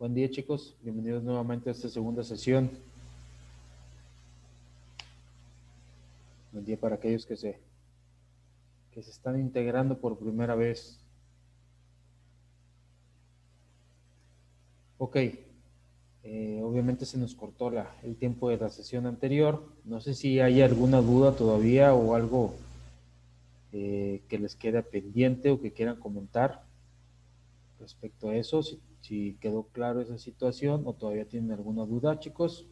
Buen día, chicos. Bienvenidos nuevamente a esta segunda sesión. Buen día para aquellos que se están integrando por primera vez. Ok. Obviamente se nos cortó el tiempo de la sesión anterior. No sé si hay alguna duda todavía o algo que les queda pendiente o que quieran comentar respecto a eso. Si quedó claro esa situación o todavía tienen alguna duda, chicos.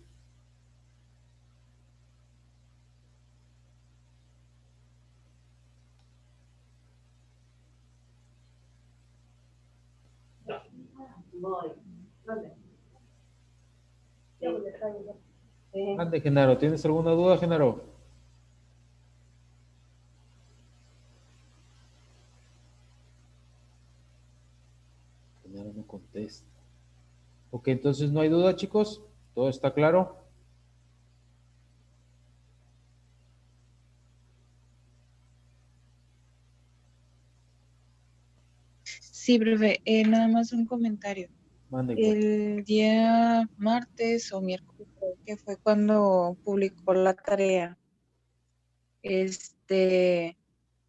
Ande, Genaro, ¿tienes alguna duda, Genaro? Genaro no contesta. Ok, entonces no hay duda, chicos. ¿Todo está claro? Sí, profe, nada más un comentario. Mande, igual. El día martes o miércoles, creo que fue cuando publicó la tarea, este,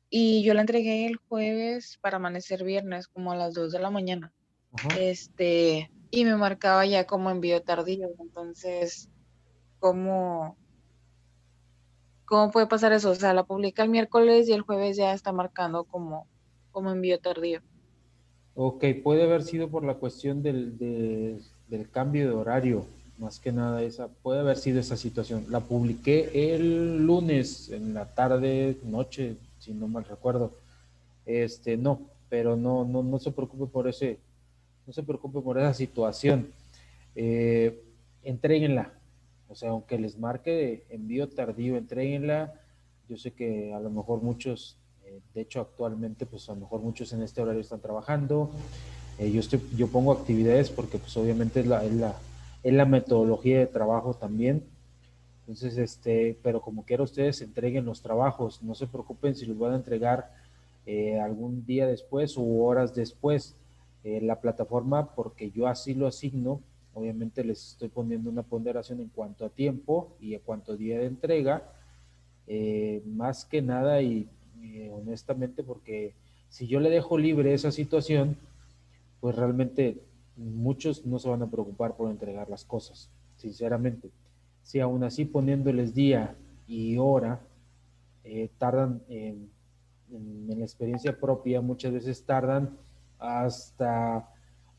y yo la entregué el jueves para amanecer viernes, como a las 2 de la mañana, Ajá. y me marcaba ya como envío tardío. Entonces, ¿cómo, cómo puede pasar eso? O sea, la publica el miércoles y el jueves ya está marcando como envío tardío. Ok, puede haber sido por la cuestión del cambio de horario, más que nada puede haber sido esa situación. La publiqué el lunes en la tarde, noche, si no mal recuerdo. No, pero no se preocupe no se preocupe por esa situación. Eh, Entréguenla. O sea, aunque les marque envío tardío, entréguenla. Yo sé que a lo mejor muchos, de hecho actualmente, pues a lo mejor muchos en este horario están trabajando. Yo pongo actividades porque pues obviamente es la metodología de trabajo también. Entonces, pero como quiera ustedes entreguen los trabajos, no se preocupen si los van a entregar algún día después o horas después. La plataforma, porque yo así lo asigno, obviamente les estoy poniendo una ponderación en cuanto a tiempo y en cuanto a día de entrega, más que nada y honestamente porque si yo le dejo libre esa situación, pues realmente muchos no se van a preocupar por entregar las cosas, sinceramente. Si aún así poniéndoles día y hora, tardan en la experiencia propia, muchas veces tardan hasta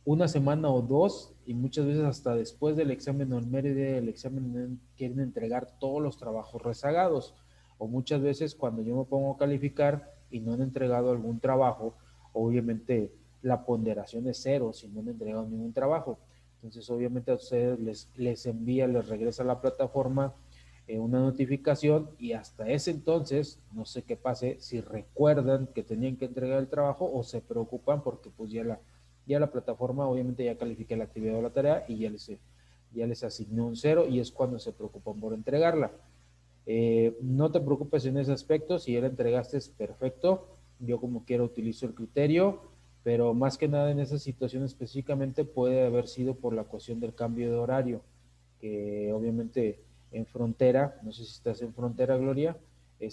una semana o dos y muchas veces hasta después del examen o el mero día del examen quieren entregar todos los trabajos rezagados o muchas veces cuando yo me pongo a calificar y no han entregado algún trabajo, obviamente la ponderación es cero si no han entregado ningún trabajo. Entonces obviamente a ustedes les envía, les regresa a la plataforma una notificación y hasta ese entonces, no sé qué pase, si recuerdan que tenían que entregar el trabajo o se preocupan porque pues ya la plataforma obviamente ya califica la actividad o la tarea y ya les asignó un cero y es cuando se preocupan por entregarla. No te preocupes en ese aspecto, si ya la entregaste es perfecto, yo como quiera utilizo el criterio, pero más que nada en esa situación específicamente puede haber sido por la cuestión del cambio de horario, que obviamente en frontera, no sé si estás en frontera, Gloria,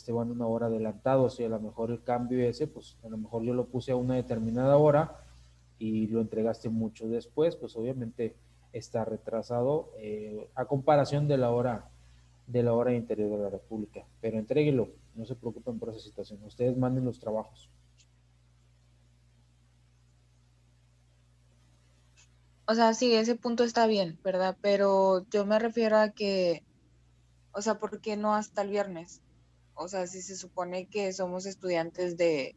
van una hora adelantados y a lo mejor el cambio ese, pues a lo mejor yo lo puse a una determinada hora y lo entregaste mucho después, pues obviamente está retrasado a comparación de la hora interior de la República. Pero entréguelo, no se preocupen por esa situación. Ustedes manden los trabajos. O sea, sí, ese punto está bien, ¿verdad? Pero yo me refiero a que, o sea, ¿por qué no hasta el viernes? O sea, si se supone que somos estudiantes de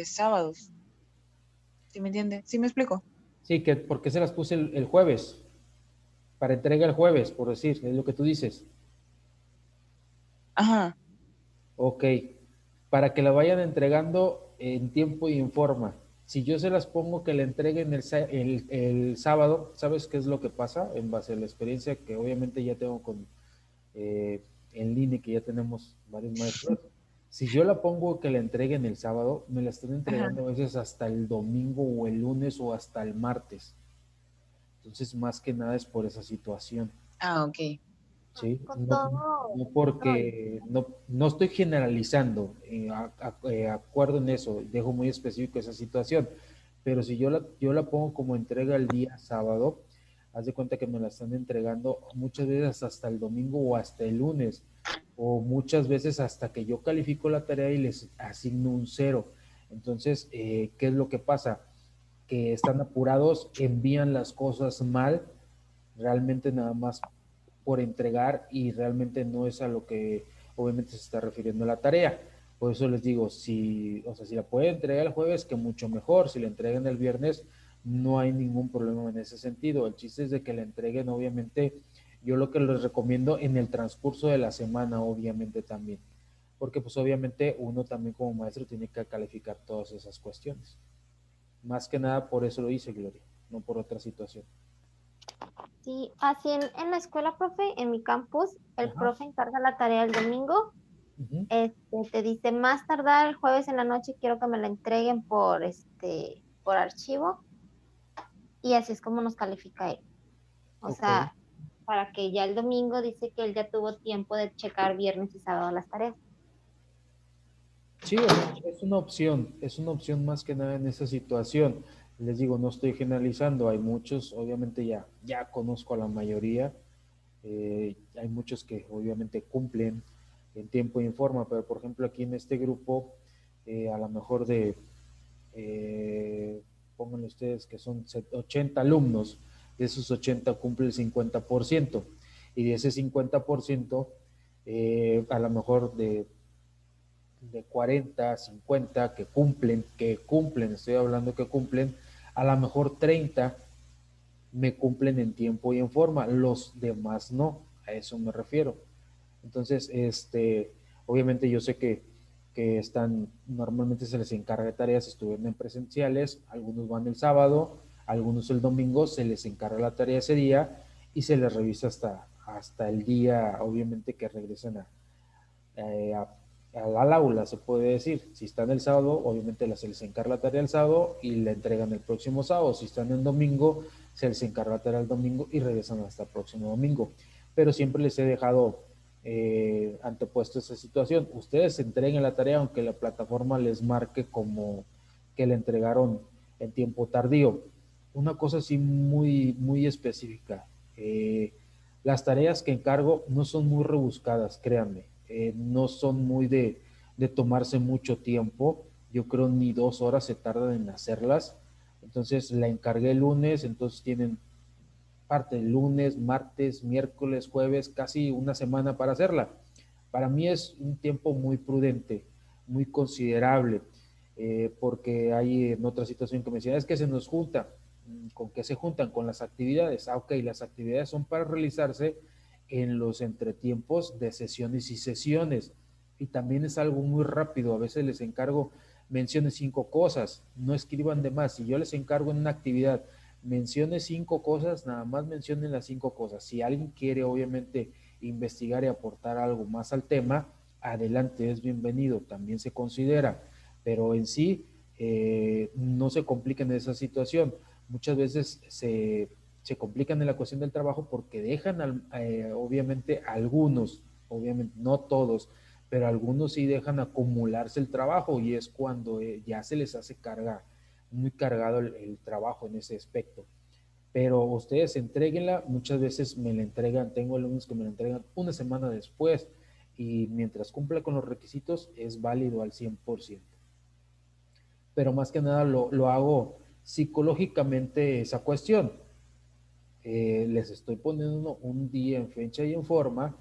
sábados, ¿sí me entiende? ¿Sí me explico? Sí, que porque se las puse el jueves, para entrega el jueves, por decir, es lo que tú dices. Ajá, Ok, para que la vayan entregando en tiempo y en forma. Si yo se las pongo que la entreguen el sábado, ¿sabes qué es lo que pasa? En base a la experiencia que obviamente ya tengo eh, en línea, que ya tenemos varios maestros. Si yo la pongo que la entreguen el sábado, me la están ajá. entregando a veces hasta el domingo o el lunes o hasta el martes. Entonces, más que nada es por esa situación. Ah, ok. ¿Sí? Con No, todo, no no, porque, no estoy generalizando, acuerdo en eso, dejo muy específico esa situación, pero si yo la pongo como entrega el día sábado, haz de cuenta que me la están entregando muchas veces hasta el domingo o hasta el lunes, o muchas veces hasta que yo califico la tarea y les asigno un cero. Entonces, ¿qué es lo que pasa? Que están apurados, envían las cosas mal, realmente nada más por entregar y realmente no es a lo que obviamente se está refiriendo la tarea. Por eso les digo, si, o sea, si la pueden entregar el jueves, que mucho mejor. Si la entregan el viernes, no hay ningún problema en ese sentido. El chiste es de que la entreguen, obviamente, yo lo que les recomiendo en el transcurso de la semana, obviamente también. Porque pues obviamente uno también como maestro tiene que calificar todas esas cuestiones. Más que nada por eso lo hice, Gloria, no por otra situación. sí, así en la escuela, profe, en mi campus, el Ajá. profe encarga la tarea el domingo, Uh-huh. te dice más tardar el jueves en la noche, quiero que me la entreguen por archivo, y así es como nos califica él. O Ok. sea, para que ya el domingo dice que él ya tuvo tiempo de checar viernes y sábado las tareas. Sí, es una opción más que nada en esa situación. Les digo, no estoy generalizando, hay muchos, obviamente ya conozco a la mayoría, hay muchos que obviamente cumplen en tiempo y en forma, pero por ejemplo aquí en este grupo, a lo mejor pónganle ustedes que son 80 alumnos, de esos 80 cumple el 50%, y de ese 50%, a lo mejor de 40, 50 que cumplen, estoy hablando que cumplen, a lo mejor 30 me cumplen en tiempo y en forma, los demás no, a eso me refiero. Entonces, obviamente yo sé que normalmente se les encarga de tareas, estuvieron en presenciales, algunos van el sábado, algunos el domingo, se les encarga la tarea ese día y se les revisa hasta el día, obviamente, que regresan eh, a, al aula, se puede decir. Si están el sábado, obviamente se les encarga la tarea el sábado y la entregan el próximo sábado. Si están el domingo, se les encarga la tarea el domingo y regresan hasta el próximo domingo. Pero siempre les he dejado antepuesto esa situación. Ustedes entreguen la tarea aunque la plataforma les marque como que la entregaron en tiempo tardío. Una cosa así muy, muy específica. Las tareas que encargo no son muy rebuscadas, créanme, no son muy de tomarse mucho tiempo, yo creo ni 2 horas se tardan en hacerlas, entonces la encargué el lunes, entonces tienen parte del lunes, martes, miércoles, jueves, casi una semana para hacerla. Para mí es un tiempo muy prudente, muy considerable, porque hay en otra situación que me decían, es que se nos junta. ¿Con qué se juntan? Con las actividades. Ah, ok, las actividades son para realizarse en los entretiempos de sesiones y sesiones. Y también es algo muy rápido. A veces les encargo, mencione 5 cosas, no escriban de más. Si yo les encargo en una actividad, mencione 5 cosas, nada más mencionen las 5 cosas. Si alguien quiere, obviamente, investigar y aportar algo más al tema, adelante, es bienvenido, también se considera, pero en sí no se compliquen en esa situación. Muchas veces se complican en la cuestión del trabajo porque dejan, obviamente, algunos, obviamente no todos, pero algunos sí dejan acumularse el trabajo y es cuando ya se les hace carga, muy cargado el trabajo en ese aspecto. Pero ustedes entreguenla, muchas veces me la entregan, tengo alumnos que me la entregan una semana después y mientras cumpla con los requisitos es válido al 100%. Pero más que nada lo hago psicológicamente esa cuestión. Les estoy poniendo un día en fecha y en forma.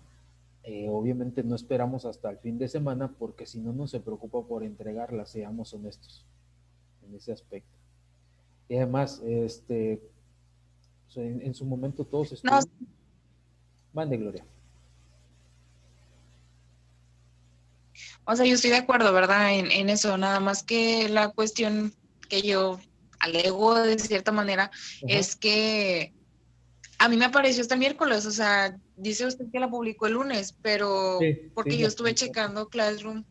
Obviamente no esperamos hasta el fin de semana porque si no, no se preocupa por entregarla, seamos honestos en ese aspecto. Y además, o sea, en su momento todos No, estudian. Mande, Gloria. o sea, yo estoy de acuerdo, ¿verdad? En eso, nada más que la cuestión que yo alego de cierta manera Ajá. es que a mí me apareció hasta el miércoles, o sea, dice usted que la publicó el lunes, pero Sí, sí, porque yo la estuve publicó. checando Classroom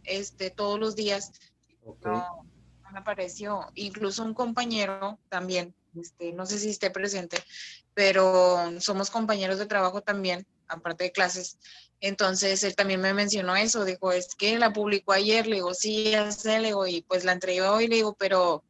todos los días, Ok. no, no me apareció. Incluso un compañero también no sé si esté presente, pero somos compañeros de trabajo también, aparte de clases. Entonces él también me mencionó eso, dijo, es que la publicó ayer, le digo, sí, ya sé, le digo, y pues la entregué hoy, le digo, pero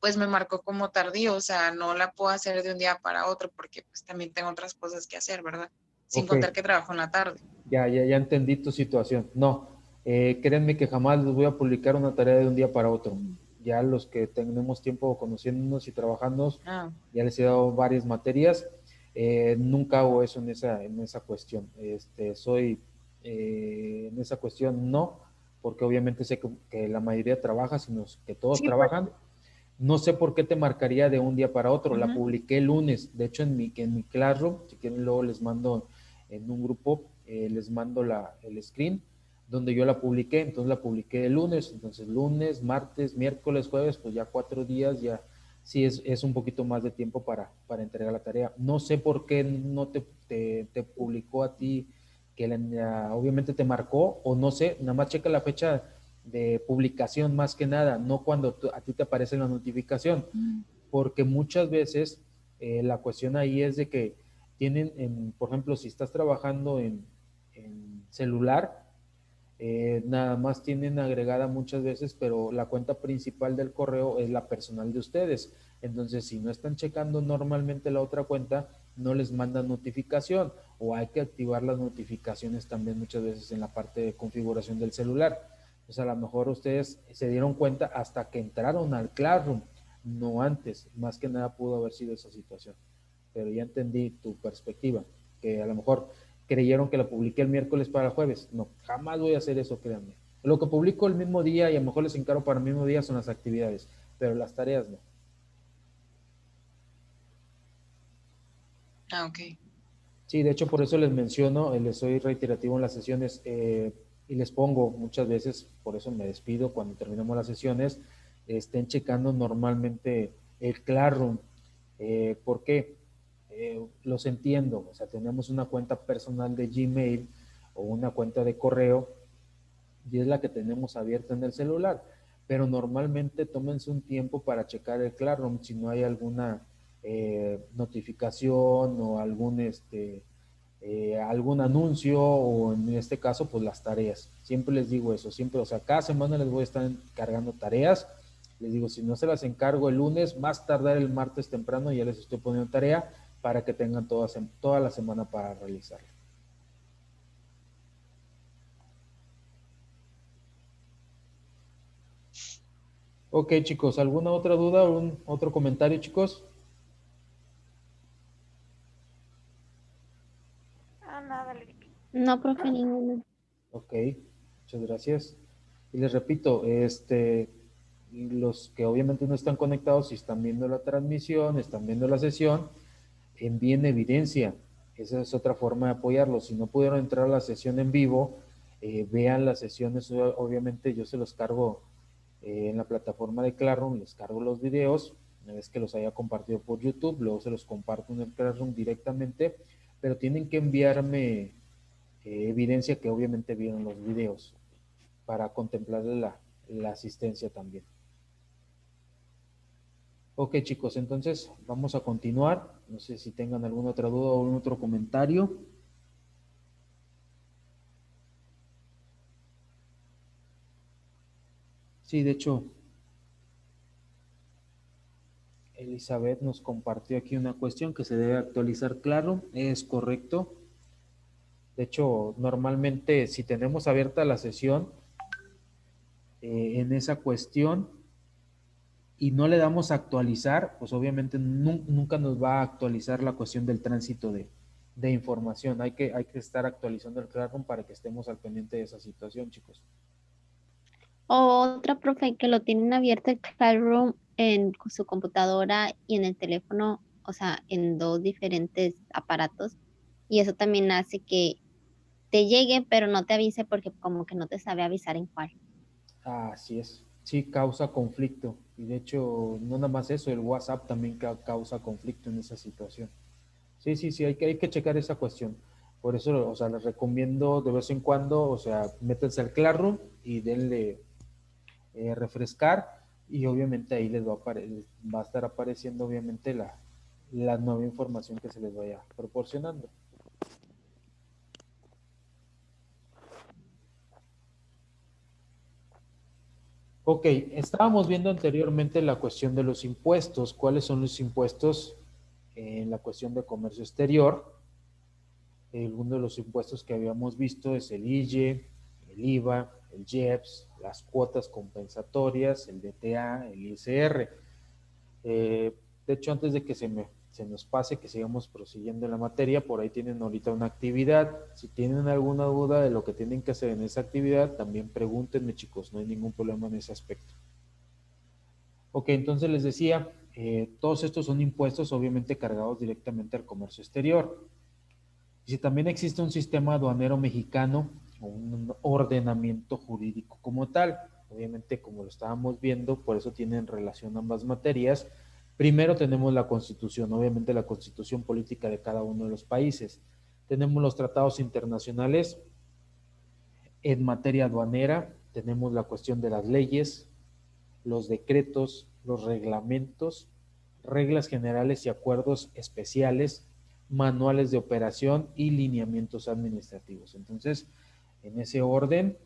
pues me marcó como tardío, o sea, no la puedo hacer de un día para otro porque pues también tengo otras cosas que hacer, ¿verdad? Sin Ok, contar que trabajo en la tarde. ya entendí tu situación. No, créanme que jamás les voy a publicar una tarea de un día para otro. Ya los que tenemos tiempo conociéndonos y trabajando, Ah, ya les he dado varias materias. Nunca hago eso en esa cuestión. En esa cuestión no, porque obviamente sé que la mayoría trabaja, sino que todos sí, pues. trabajan. No sé por qué te marcaría de un día para otro. La Ujú. publiqué el lunes. De hecho, en mi Classroom, si quieren luego les mando en un grupo, les mando el screen donde yo la publiqué. Entonces la publiqué el lunes. Entonces lunes, martes, miércoles, jueves, pues ya 4 días, ya sí es un poquito más de tiempo para entregar la tarea. No sé por qué no te publicó a ti, que obviamente te marcó, o no sé, nada más checa la fecha de publicación más que nada, no cuando a ti te aparece la notificación, porque muchas veces la cuestión ahí es de que por ejemplo, si estás trabajando en celular, nada más tienen agregada muchas veces, pero la cuenta principal del correo es la personal de ustedes. Entonces, si no están checando normalmente la otra cuenta, no les mandan notificación o hay que activar las notificaciones también muchas veces en la parte de configuración del celular. Pues a lo mejor ustedes se dieron cuenta hasta que entraron al Classroom, no antes. Más que nada pudo haber sido esa situación. Pero ya entendí tu perspectiva, que a lo mejor creyeron que la publiqué el miércoles para el jueves. No, jamás voy a hacer eso, créanme. Lo que publico el mismo día y a lo mejor les encargo para el mismo día son las actividades, pero las tareas no. Ah, ok. Sí, de hecho por eso les menciono, les soy reiterativo en las sesiones y les pongo muchas veces, por eso me despido cuando terminemos las sesiones, estén checando normalmente el Classroom. ¿Por qué? Los entiendo, o sea, tenemos una cuenta personal de Gmail o una cuenta de correo y es la que tenemos abierta en el celular. Pero normalmente tómense un tiempo para checar el Classroom si no hay alguna notificación o algún anuncio o en este caso pues las tareas. Siempre les digo eso, siempre, o sea, cada semana les voy a estar encargando tareas. Les digo, si no se las encargo el lunes, más tardar el martes temprano, ya les estoy poniendo tarea para que tengan toda la semana para realizarla. Ok, chicos, ¿alguna otra duda o otro comentario, chicos? No, profe, ninguno. Ok, muchas gracias. Y les repito, los que obviamente no están conectados, si están viendo la transmisión, están viendo la sesión, envíen evidencia. Esa es otra forma de apoyarlos. Si no pudieron entrar a la sesión en vivo, vean las sesiones. Obviamente yo se los cargo en la plataforma de Classroom, les cargo los videos. Una vez que los haya compartido por YouTube, luego se los comparto en el Classroom directamente, pero tienen que enviarme evidencia que obviamente vieron los videos para contemplar la asistencia también. Ok, chicos, entonces vamos a continuar. No sé si tengan alguna otra duda o algún otro comentario. Sí, de hecho, Elizabeth nos compartió aquí una cuestión que se debe actualizar, claro, es correcto. De hecho, normalmente si tenemos abierta la sesión en esa cuestión y no le damos a actualizar, pues obviamente nunca nos va a actualizar la cuestión del tránsito de información. Hay que estar actualizando el Classroom para que estemos al pendiente de esa situación, chicos. Otra, profe, que lo tienen abierto el Classroom en su computadora y en el teléfono, o sea, en dos diferentes aparatos. Y eso también hace que te llegue, pero no te avise porque como que no te sabe avisar en cuál. Así es. Sí, causa conflicto. Y de hecho, no nada más eso, el WhatsApp también causa conflicto en esa situación. Sí, sí, sí, hay que checar esa cuestión. Por eso, o sea, les recomiendo de vez en cuando, o sea, métanse al Classroom y denle refrescar y obviamente ahí les va a estar apareciendo obviamente la nueva información que se les vaya proporcionando. Ok, estábamos viendo anteriormente la cuestión de los impuestos. ¿Cuáles son los impuestos en la cuestión de comercio exterior? Uno de los impuestos que habíamos visto es el IYE, el IVA, el IEPS, las cuotas compensatorias, el DTA, el ISR. De hecho, antes de que se nos pase, que sigamos prosiguiendo en la materia, por ahí tienen ahorita una actividad. Si tienen alguna duda de lo que tienen que hacer en esa actividad, también pregúntenme, chicos, no hay ningún problema en ese aspecto. Ok, entonces les decía, todos estos son impuestos obviamente cargados directamente al comercio exterior. Y si también existe un sistema aduanero mexicano o un ordenamiento jurídico como tal, obviamente como lo estábamos viendo, por eso tienen relación ambas materias. Primero tenemos la Constitución, obviamente la Constitución política de cada uno de los países. Tenemos los tratados internacionales en materia aduanera, tenemos la cuestión de las leyes, los decretos, los reglamentos, reglas generales y acuerdos especiales, manuales de operación y lineamientos administrativos. Entonces, en ese orden,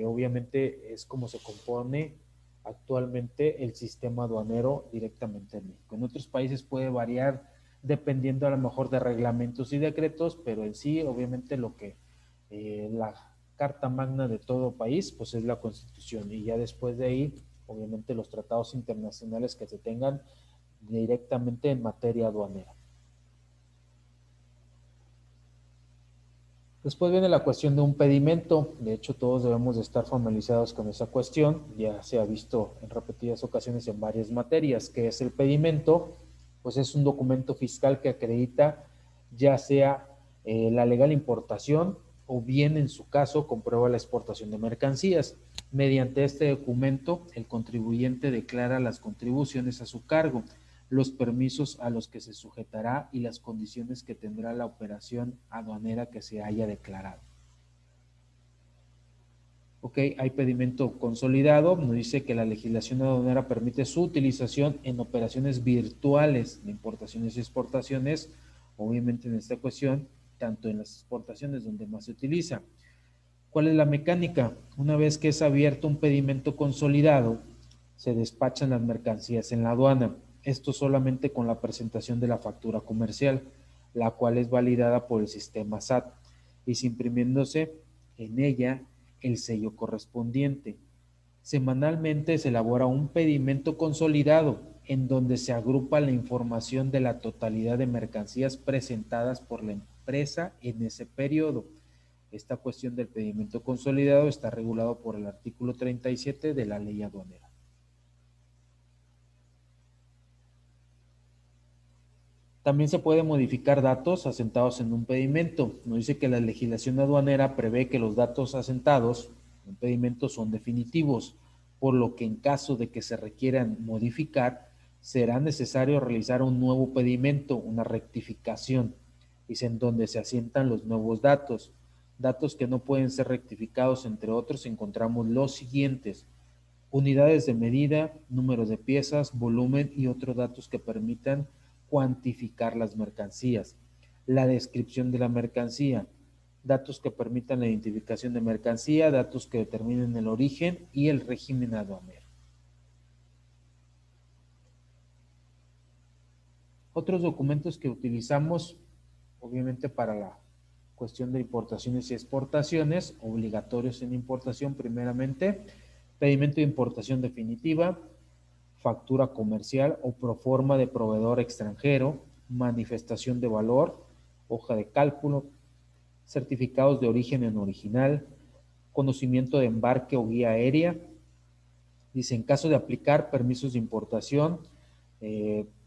obviamente es como se compone actualmente el sistema aduanero directamente en México. En otros países puede variar dependiendo a lo mejor de reglamentos y decretos, pero en sí, obviamente lo que la carta magna de todo país, pues es la Constitución. Y ya después de ahí, obviamente los tratados internacionales que se tengan directamente en materia aduanera. Después viene la cuestión de un pedimento. De hecho, todos debemos de estar familiarizados con esa cuestión. Ya se ha visto en repetidas ocasiones en varias materias. ¿Qué es el pedimento? Pues es un documento fiscal que acredita ya sea la legal importación o bien, en su caso, comprueba la exportación de mercancías. Mediante este documento, el contribuyente declara las contribuciones a su cargo, los permisos a los que se sujetará y las condiciones que tendrá la operación aduanera que se haya declarado. Ok, hay pedimento consolidado, nos dice que la legislación aduanera permite su utilización en operaciones virtuales de importaciones y exportaciones, obviamente en esta cuestión, tanto en las exportaciones donde más se utiliza. ¿Cuál es la mecánica? Una vez que es abierto un pedimento consolidado, se despachan las mercancías en la aduana. Esto solamente con la presentación de la factura comercial, la cual es validada por el sistema SAT y se imprimiéndose en ella el sello correspondiente. Semanalmente se elabora un pedimento consolidado en donde se agrupa la información de la totalidad de mercancías presentadas por la empresa en ese periodo. Esta cuestión del pedimento consolidado está regulado por el artículo 37 de la ley aduanera. También se puede modificar datos asentados en un pedimento. Nos dice que la legislación aduanera prevé que los datos asentados en un pedimento son definitivos, por lo que en caso de que se requieran modificar, será necesario realizar un nuevo pedimento, una rectificación, y en donde se asientan los nuevos datos. Datos que no pueden ser rectificados, entre otros, encontramos los siguientes: unidades de medida, números de piezas, volumen y otros datos que permitan cuantificar las mercancías, la descripción de la mercancía, datos que permitan la identificación de mercancía, datos que determinen el origen y el régimen aduanero. Otros documentos que utilizamos, obviamente para la cuestión de importaciones y exportaciones, obligatorios en importación primeramente, pedimento de importación definitiva, factura comercial o proforma de proveedor extranjero, manifestación de valor, hoja de cálculo, certificados de origen en original, conocimiento de embarque o guía aérea. Dice, en caso de aplicar permisos de importación,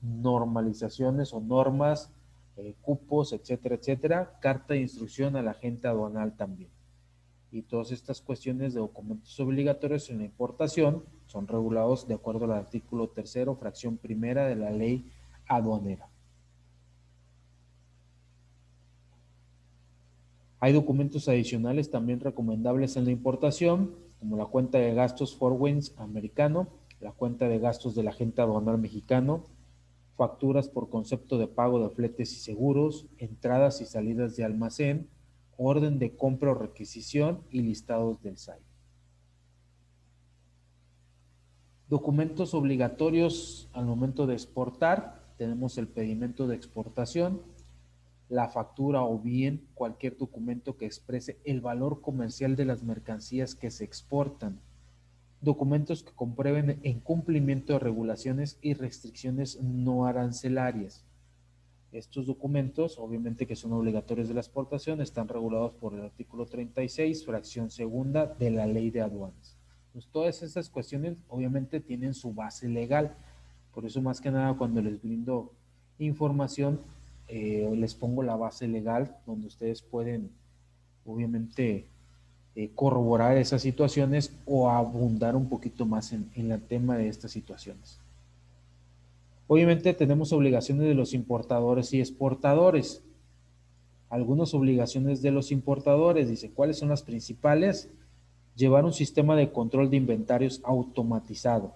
normalizaciones o normas, cupos, etcétera, etcétera, carta de instrucción al agente aduanal también. Y todas estas cuestiones de documentos obligatorios en la importación son regulados de acuerdo al artículo 3º, fracción primera de la ley aduanera. Hay documentos adicionales también recomendables en la importación, como la cuenta de gastos Forwings americano, la cuenta de gastos del agente aduanal mexicano, facturas por concepto de pago de fletes y seguros, entradas y salidas de almacén, orden de compra o requisición y listados del SAI. Documentos obligatorios al momento de exportar, tenemos el pedimento de exportación, la factura o bien cualquier documento que exprese el valor comercial de las mercancías que se exportan, documentos que comprueben en cumplimiento de regulaciones y restricciones no arancelarias. Estos documentos, obviamente que son obligatorios de la exportación, están regulados por el artículo 36, fracción segunda de la Ley de Aduanas. Pues todas esas cuestiones obviamente tienen su base legal, por eso más que nada cuando les brindo información, les pongo la base legal donde ustedes pueden obviamente corroborar esas situaciones o abundar un poquito más en el tema de estas situaciones. Obviamente tenemos obligaciones de los importadores y exportadores. Algunas obligaciones de los importadores, dice, ¿cuáles son las principales? Llevar un sistema de control de inventarios automatizado,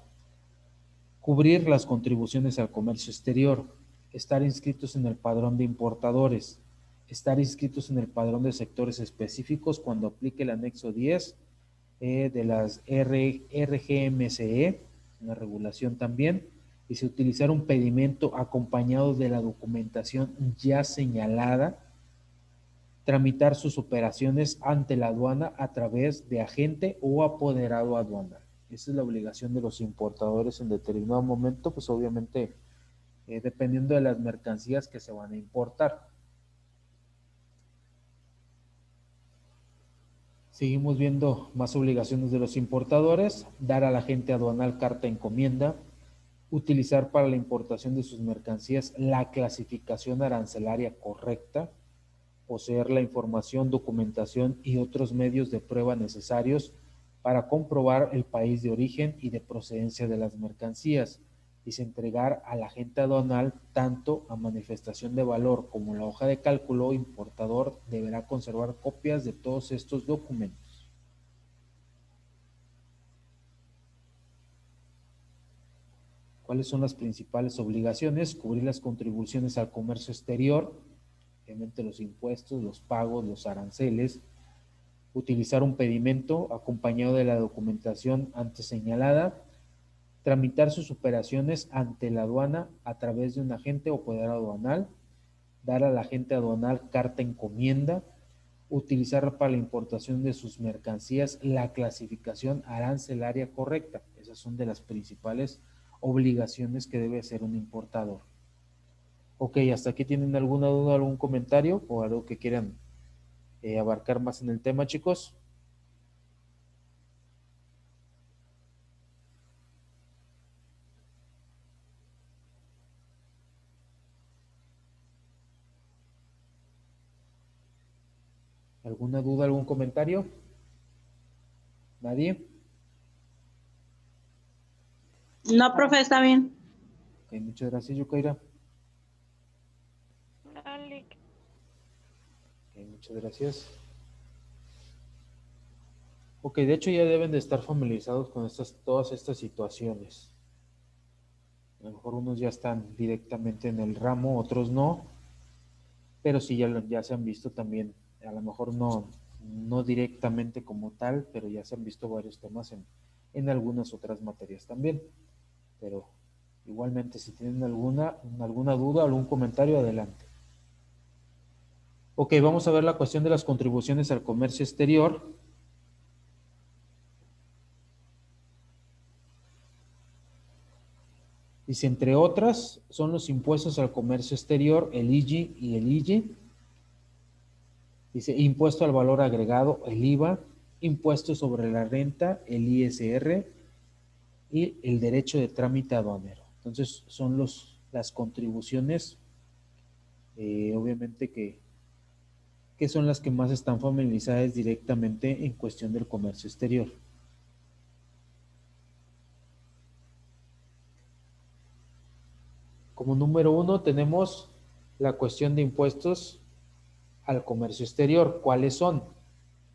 cubrir las contribuciones al comercio exterior, estar inscritos en el padrón de importadores, estar inscritos en el padrón de sectores específicos cuando aplique el anexo 10 de las RGMCE, una regulación también, y se utilizar un pedimento acompañado de la documentación ya señalada, tramitar sus operaciones ante la aduana a través de agente o apoderado aduanal. Esa es la obligación de los importadores en determinado momento, pues obviamente dependiendo de las mercancías que se van a importar. Seguimos viendo más obligaciones de los importadores: dar al agente aduanal carta encomienda, utilizar para la importación de sus mercancías la clasificación arancelaria correcta, poseer la información, documentación y otros medios de prueba necesarios para comprobar el país de origen y de procedencia de las mercancías, y se entregar al agente aduanal tanto a manifestación de valor como la hoja de cálculo. Importador deberá conservar copias de todos estos documentos. ¿Cuáles son las principales obligaciones? Cubrir las contribuciones al comercio exterior, obviamente los impuestos, los pagos, los aranceles, utilizar un pedimento acompañado de la documentación antes señalada, tramitar sus operaciones ante la aduana a través de un agente o apoderado aduanal, dar al agente aduanal carta encomienda, utilizar para la importación de sus mercancías la clasificación arancelaria correcta. Esas son de las principales obligaciones que debe hacer un importador. Ok, ¿hasta aquí tienen alguna duda, algún comentario o algo que quieran abarcar más en el tema, chicos? ¿Alguna duda, algún comentario? ¿Nadie? No, profe, está bien. Ok, muchas gracias, Yukaira. Ok, muchas gracias. Ok, de hecho ya deben de estar familiarizados con todas estas situaciones. A lo mejor unos ya están directamente en el ramo, otros no, pero sí ya se han visto también, a lo mejor no directamente como tal, pero ya se han visto varios temas en algunas otras materias también. Pero igualmente, si tienen alguna duda, algún comentario, adelante. Ok, vamos a ver la cuestión de las contribuciones al comercio exterior. Dice, entre otras, son los impuestos al comercio exterior, el IGI y el IGI. Dice, impuesto al valor agregado, el IVA, impuesto sobre la renta, el ISR, y el derecho de trámite aduanero. Entonces, son las contribuciones, obviamente que son las que más están familiarizadas directamente en cuestión del comercio exterior. Como número 1 tenemos la cuestión de impuestos al comercio exterior. ¿Cuáles son?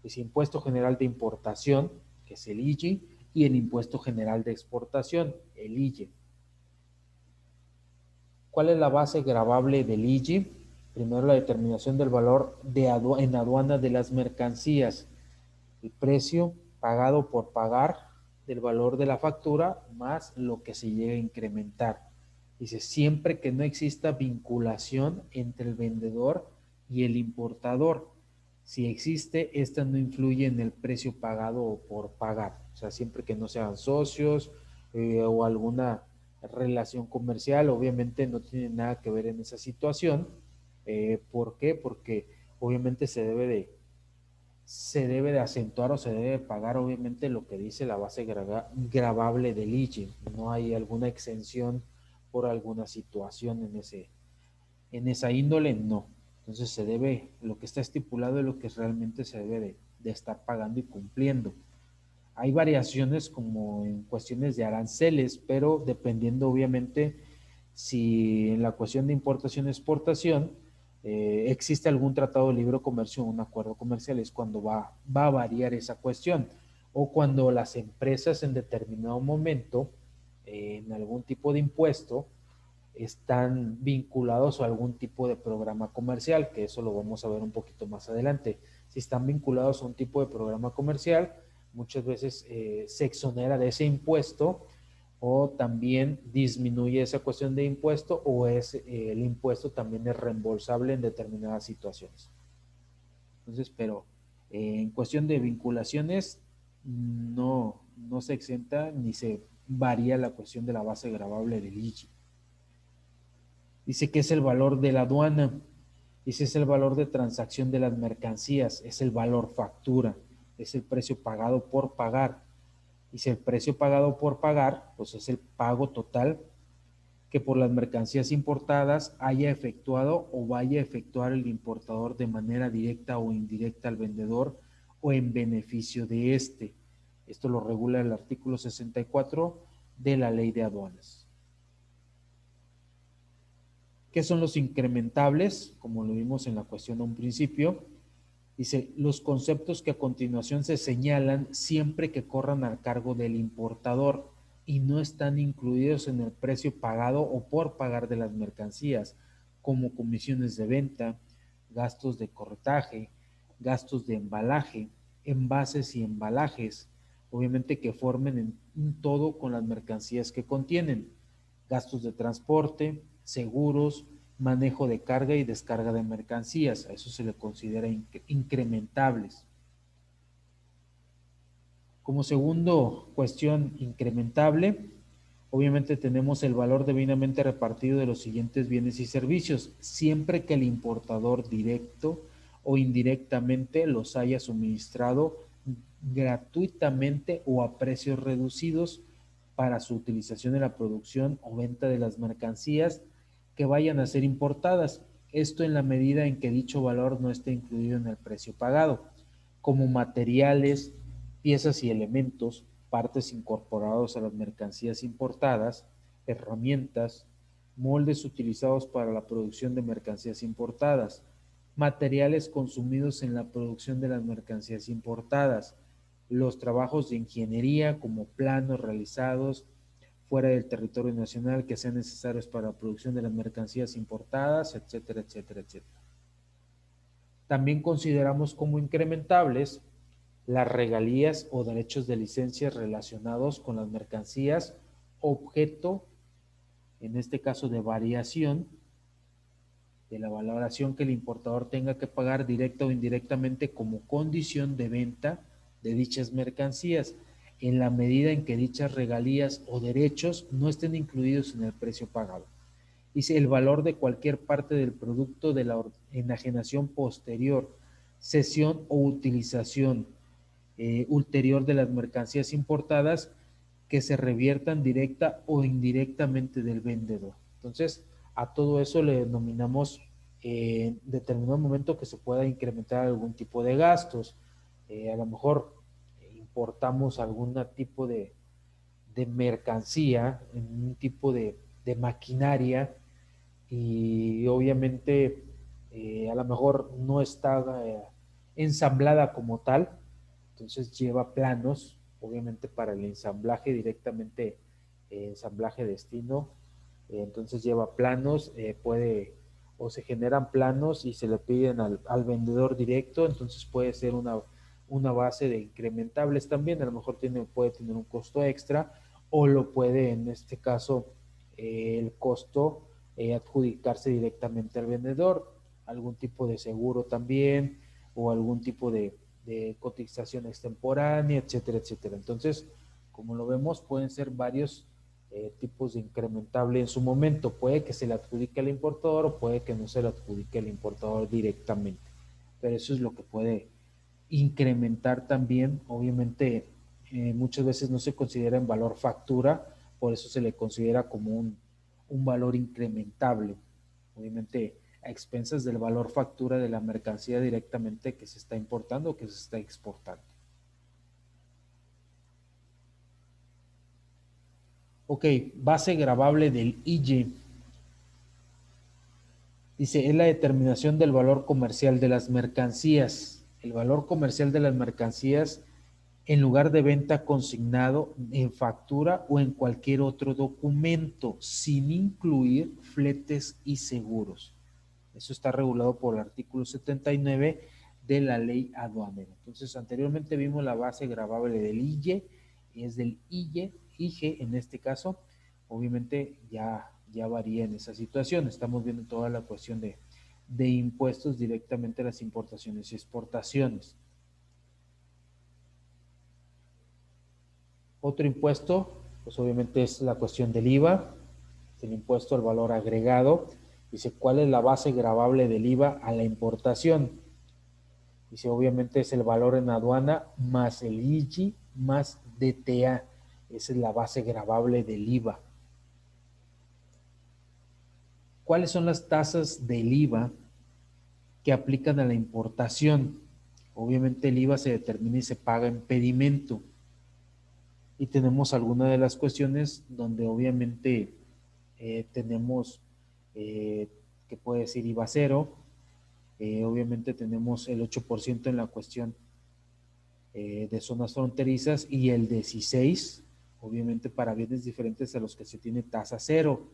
Es impuesto general de importación, que es el IGI, y el impuesto general de exportación, el IGE. ¿Cuál es la base gravable del IGE? Primero, la determinación del valor en aduana de las mercancías, el precio pagado por pagar del valor de la factura más lo que se llegue a incrementar. Dice, siempre que no exista vinculación entre el vendedor y el importador. Si existe, esta no influye en el precio pagado o por pagar. O sea, siempre que no sean socios o alguna relación comercial, obviamente no tiene nada que ver en esa situación. ¿Por qué? Porque obviamente se debe de acentuar o se debe pagar obviamente lo que dice la base gravable del IGE. No hay alguna exención por alguna situación en esa índole, no. Entonces se debe, lo que está estipulado es lo que realmente se debe de estar pagando y cumpliendo. Hay variaciones como en cuestiones de aranceles, pero dependiendo obviamente si en la cuestión de importación-exportación existe algún tratado de libre comercio o un acuerdo comercial, es cuando va a variar esa cuestión. O cuando las empresas en determinado momento, en algún tipo de impuesto, están vinculados a algún tipo de programa comercial, que eso lo vamos a ver un poquito más adelante. Si están vinculados a un tipo de programa comercial, muchas veces se exonera de ese impuesto o también disminuye esa cuestión de impuesto o el impuesto también es reembolsable en determinadas situaciones. Entonces, pero en cuestión de vinculaciones no se exenta ni se varía la cuestión de la base gravable del IGE. Dice que es el valor de la aduana, dice es el valor de transacción de las mercancías, es el valor factura, es el precio pagado por pagar. Dice el precio pagado por pagar, pues es el pago total que por las mercancías importadas haya efectuado o vaya a efectuar el importador de manera directa o indirecta al vendedor o en beneficio de éste. Esto lo regula el artículo 64 de la Ley de Aduanas. ¿Qué son los incrementables? Como lo vimos en la cuestión a un principio, dice, los conceptos que a continuación se señalan siempre que corran al cargo del importador y no están incluidos en el precio pagado o por pagar de las mercancías, como comisiones de venta, gastos de corretaje, gastos de embalaje, envases y embalajes, obviamente que formen en un todo con las mercancías que contienen, gastos de transporte, seguros, manejo de carga y descarga de mercancías. A eso se le considera incrementables. Como segundo cuestión incrementable, obviamente tenemos el valor debidamente repartido de los siguientes bienes y servicios, siempre que el importador directo o indirectamente los haya suministrado gratuitamente o a precios reducidos para su utilización en la producción o venta de las mercancías que vayan a ser importadas. Esto en la medida en que dicho valor no esté incluido en el precio pagado, como materiales, piezas y elementos, partes incorporados a las mercancías importadas, herramientas, moldes utilizados para la producción de mercancías importadas, materiales consumidos en la producción de las mercancías importadas, los trabajos de ingeniería como planos realizados fuera del territorio nacional que sean necesarios para la producción de las mercancías importadas, etcétera, etcétera, etcétera. También consideramos como incrementables las regalías o derechos de licencia relacionados con las mercancías objeto, en este caso de variación, de la valoración que el importador tenga que pagar directa o indirectamente como condición de venta de dichas mercancías, en la medida en que dichas regalías o derechos no estén incluidos en el precio pagado. Dice el valor de cualquier parte del producto de la enajenación posterior, cesión o utilización ulterior de las mercancías importadas que se reviertan directa o indirectamente del vendedor. Entonces, a todo eso le denominamos en determinado momento que se pueda incrementar algún tipo de gastos. A lo mejor importamos algún tipo de mercancía, un tipo de maquinaria y obviamente a lo mejor no está ensamblada como tal, entonces lleva planos obviamente para el ensamblaje directamente, ensamblaje destino. Entonces lleva planos, o se generan planos y se le piden al vendedor directo, entonces puede ser una base de incrementables también, a lo mejor puede tener un costo extra, o lo puede, en este caso, el costo adjudicarse directamente al vendedor, algún tipo de seguro también, o algún tipo de cotización extemporánea, etcétera, etcétera. Entonces, como lo vemos, pueden ser varios tipos de incrementable en su momento. Puede que se le adjudique al importador o puede que no se le adjudique al importador directamente. Pero eso es lo que puede incrementar también. Obviamente, muchas veces no se considera en valor factura, por eso se le considera como un valor incrementable. Obviamente, a expensas del valor factura de la mercancía directamente que se está importando o que se está exportando. Ok, base gravable del IYE. Dice, es la determinación del valor comercial de las mercancías. El valor comercial de las mercancías en lugar de venta consignado en factura o en cualquier otro documento, sin incluir fletes y seguros. Eso está regulado por el artículo 79 de la ley aduanera. Entonces, anteriormente vimos la base gravable del IYE, y es del IGE en este caso. Obviamente ya varía en esa situación. Estamos viendo toda la cuestión de impuestos directamente a las importaciones y exportaciones. Otro impuesto, pues obviamente es la cuestión del IVA, el impuesto al valor agregado. Dice, ¿cuál es la base gravable del IVA a la importación? Dice, obviamente es el valor en aduana más el IGI más DTA. Esa es la base gravable del IVA. ¿Cuáles son las tasas del IVA que aplican a la importación? Obviamente el IVA se determina y se paga en pedimento. Y tenemos algunas de las cuestiones donde obviamente tenemos, que puede decir IVA cero. Obviamente tenemos el 8% en la cuestión de zonas fronterizas y el 16%, obviamente para bienes diferentes a los que se tiene tasa cero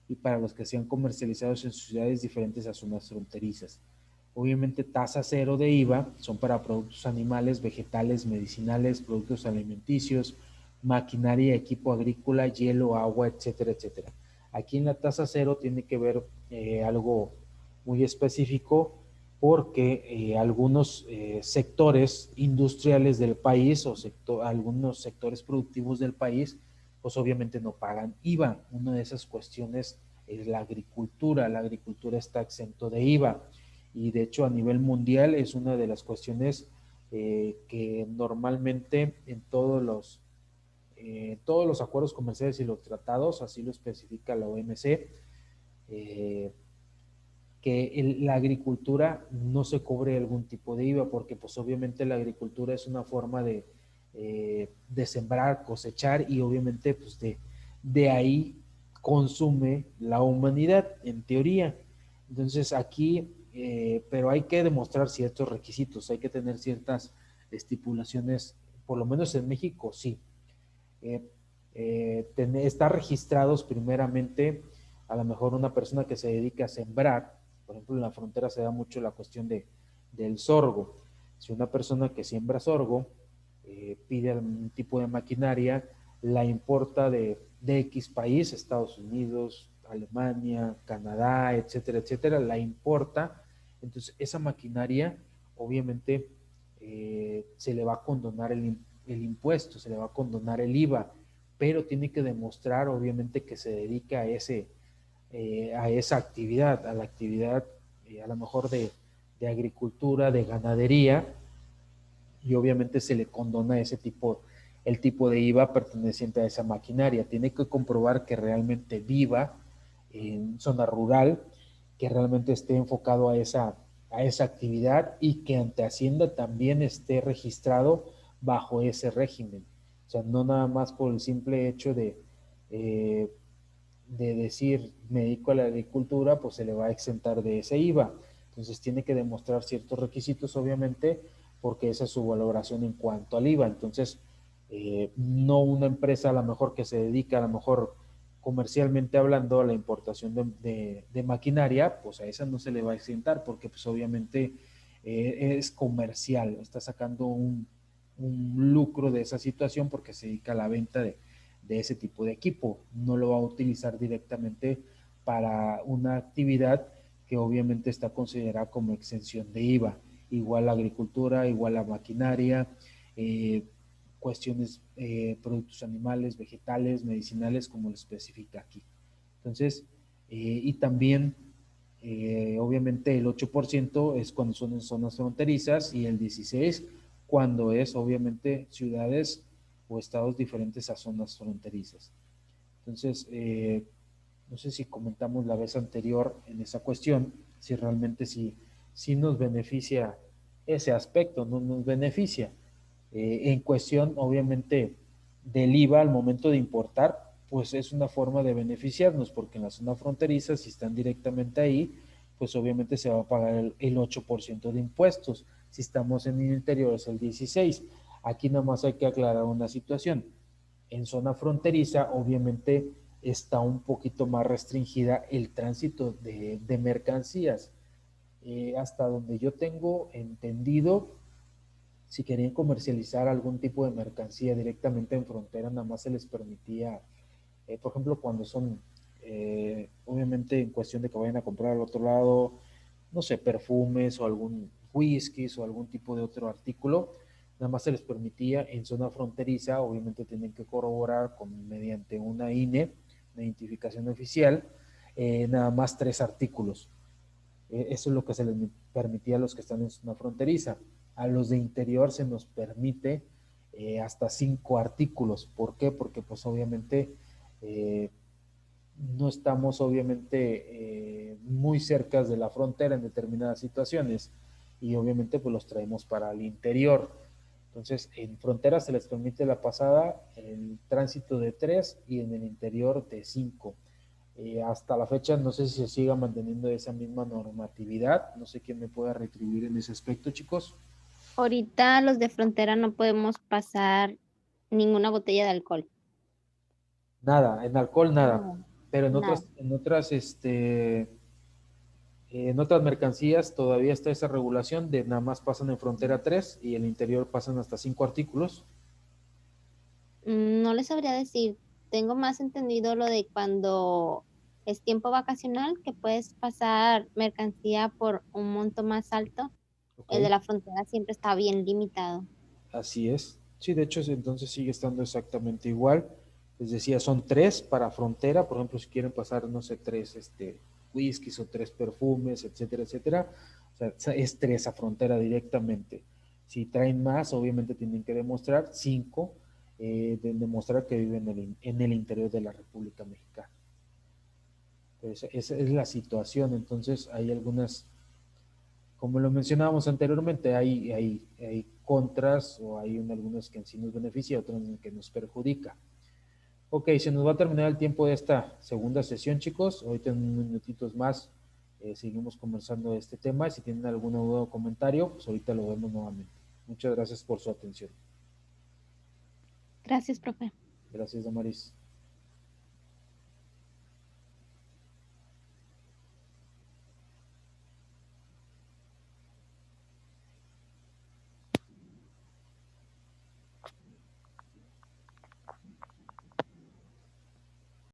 y para los que sean comercializados en ciudades diferentes a zonas fronterizas. Obviamente tasa cero de IVA son para productos animales, vegetales, medicinales, productos alimenticios, maquinaria, equipo agrícola, hielo, agua, etcétera, etcétera. Aquí en la tasa cero tiene que ver algo muy específico porque algunos sectores industriales del país o algunos sectores productivos del país, pues obviamente no pagan IVA. Una de esas cuestiones es la agricultura. La agricultura está exento de IVA y de hecho a nivel mundial es una de las cuestiones que normalmente en todos los acuerdos comerciales y los tratados, así lo especifica la OMC, que la agricultura no se cobre algún tipo de IVA, porque pues obviamente la agricultura es una forma de sembrar, cosechar y obviamente pues de ahí consume la humanidad, en teoría. Entonces aquí, pero hay que demostrar ciertos requisitos, hay que tener ciertas estipulaciones, por lo menos en México sí. Está registrados primeramente a lo mejor una persona que se dedica a sembrar. Por ejemplo, en la frontera se da mucho la cuestión del sorgo. Si una persona que siembra sorgo pide algún tipo de maquinaria, la importa de X país, Estados Unidos, Alemania, Canadá, etcétera, etcétera, la importa. Entonces, esa maquinaria, obviamente, se le va a condonar el impuesto, se le va a condonar el IVA, pero tiene que demostrar, obviamente, que se dedica a esa actividad, a la actividad a lo mejor de agricultura, de ganadería, y obviamente se le condona el tipo de IVA perteneciente a esa maquinaria. Tiene que comprobar que realmente viva en zona rural, que realmente esté enfocado a esa actividad y que ante Hacienda también esté registrado bajo ese régimen. O sea, no nada más por el simple hecho de decir me dedico a la agricultura, pues se le va a exentar de ese IVA. Entonces tiene que demostrar ciertos requisitos, obviamente, porque esa es su valoración en cuanto al IVA. Entonces, no una empresa a lo mejor que se dedica a lo mejor comercialmente hablando a la importación de maquinaria, pues a esa no se le va a exentar porque pues obviamente es comercial, está sacando un lucro de esa situación porque se dedica a la venta de ese tipo de equipo, no lo va a utilizar directamente para una actividad que obviamente está considerada como exención de IVA, igual a agricultura, igual a maquinaria, cuestiones, productos animales, vegetales, medicinales, como lo especifica aquí. Entonces, y también, obviamente, el 8% es cuando son en zonas fronterizas y el 16% cuando es, obviamente, ciudades o estados diferentes a zonas fronterizas. Entonces, no sé si comentamos la vez anterior en esa cuestión, si realmente si nos beneficia ese aspecto, no nos beneficia. En cuestión, obviamente, del IVA al momento de importar, pues es una forma de beneficiarnos, porque en la zona fronteriza, si están directamente ahí, pues obviamente se va a pagar el 8% de impuestos. Si estamos en el interior es el 16%. Aquí nada más hay que aclarar una situación. En zona fronteriza, obviamente, está un poquito más restringida el tránsito de mercancías. Hasta donde yo tengo entendido, si querían comercializar algún tipo de mercancía directamente en frontera, nada más se les permitía, por ejemplo, cuando son, obviamente en cuestión de que vayan a comprar al otro lado, no sé, perfumes o algún whisky o algún tipo de otro artículo, nada más se les permitía en zona fronteriza, obviamente tienen que corroborar mediante una INE, una identificación oficial, nada más 3 artículos. Eso es lo que se les permitía a los que están en zona fronteriza. A los de interior se nos permite hasta 5 artículos. ¿Por qué? Porque pues obviamente no estamos obviamente muy cerca de la frontera en determinadas situaciones y obviamente pues los traemos para el interior. Entonces en frontera se les permite la pasada, el tránsito de 3 y en el interior de 5. Hasta la fecha no sé si se siga manteniendo esa misma normatividad, no sé quién me pueda retribuir en ese aspecto, chicos. Ahorita los de frontera no podemos pasar ninguna botella de alcohol. Nada, en alcohol nada, No, pero nada. en otras mercancías todavía está esa regulación de nada más pasan en frontera 3 y en el interior pasan hasta 5 artículos. No les sabría decir. Tengo más entendido lo de cuando es tiempo vacacional, que puedes pasar mercancía por un monto más alto. Ok, El de la frontera siempre está bien limitado. así es. Sí, de hecho entonces sigue estando exactamente igual. Les decía, son 3 para frontera, por ejemplo, si quieren pasar, no sé, 3 whiskies o 3 perfumes, etcétera, etcétera. O sea, es 3 a frontera directamente. Si traen más, obviamente tienen que demostrar 5, de demostrar que viven en el interior de la República Mexicana. Pues esa es la situación. Entonces, hay algunas, como lo mencionábamos anteriormente, hay contras o hay algunos que en sí nos beneficia, otros que nos perjudica. Ok, se nos va a terminar el tiempo de esta segunda sesión, chicos. Ahorita en unos minutitos más seguimos conversando de este tema. Si tienen algún nuevo comentario, pues ahorita lo vemos nuevamente. Muchas gracias por su atención. Gracias, profe. Gracias, Damaris.